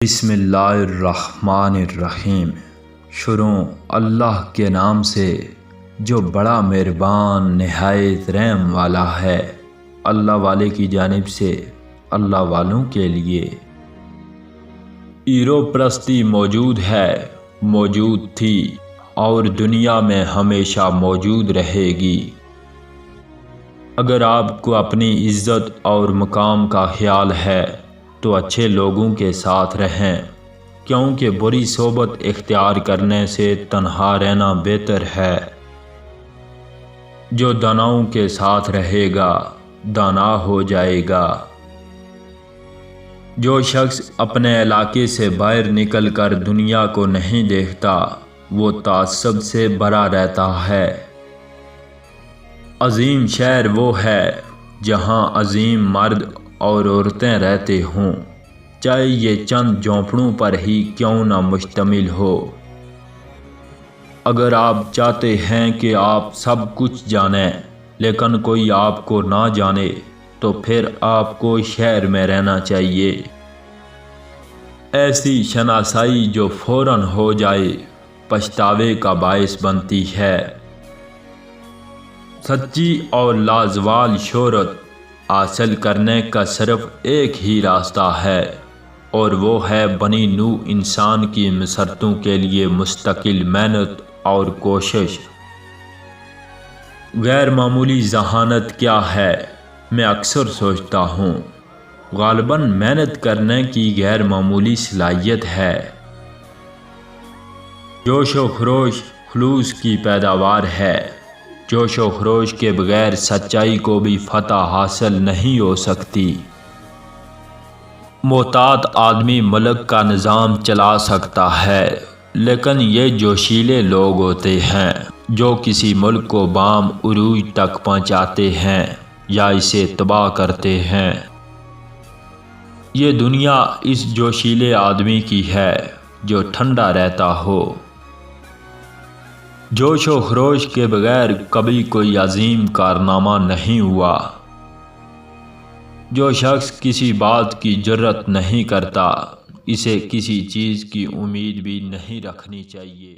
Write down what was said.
بسم اللہ الرحمن الرحیم۔ شروع اللہ کے نام سے جو بڑا مہربان نہایت رحم والا ہے۔ اللہ والے کی جانب سے اللہ والوں کے لیے۔ ایرو پرستی موجود ہے، موجود تھی اور دنیا میں ہمیشہ موجود رہے گی۔ اگر آپ کو اپنی عزت اور مقام کا خیال ہے تو اچھے لوگوں کے ساتھ رہیں، کیونکہ بری صحبت اختیار کرنے سے تنہا رہنا بہتر ہے۔ جو داناؤں کے ساتھ رہے گا دانا ہو جائے گا۔ جو شخص اپنے علاقے سے باہر نکل کر دنیا کو نہیں دیکھتا وہ تعصب سے بھرا رہتا ہے۔ عظیم شہر وہ ہے جہاں عظیم مرد اور عورتیں رہتے ہوں، چاہے یہ چند جھونپڑوں پر ہی کیوں نہ مشتمل ہو۔ اگر آپ چاہتے ہیں کہ آپ سب کچھ جانیں لیکن کوئی آپ کو نہ جانے تو پھر آپ کو شہر میں رہنا چاہیے۔ ایسی شناسائی جو فوراً ہو جائے پچھتاوے کا باعث بنتی ہے۔ سچی اور لازوال شہرت حاصل کرنے کا صرف ایک ہی راستہ ہے، اور وہ ہے بنی نوع انسان کی مسرتوں کے لیے مستقل محنت اور کوشش۔ غیر معمولی ذہانت کیا ہے؟ میں اکثر سوچتا ہوں غالباً محنت کرنے کی غیر معمولی صلاحیت ہے۔ جوش و خروش خلوص کی پیداوار ہے۔ جوش و خروش کے بغیر سچائی کو بھی فتح حاصل نہیں ہو سکتی۔ محتاط آدمی ملک کا نظام چلا سکتا ہے، لیکن یہ جوشیلے لوگ ہوتے ہیں جو کسی ملک کو بام عروج تک پہنچاتے ہیں یا اسے تباہ کرتے ہیں۔ یہ دنیا اس جوشیلے آدمی کی ہے جو ٹھنڈا رہتا ہو۔ جوش و خروش کے بغیر کبھی کوئی عظیم کارنامہ نہیں ہوا۔ جو شخص کسی بات کی جرات نہیں کرتا اسے کسی چیز کی امید بھی نہیں رکھنی چاہیے۔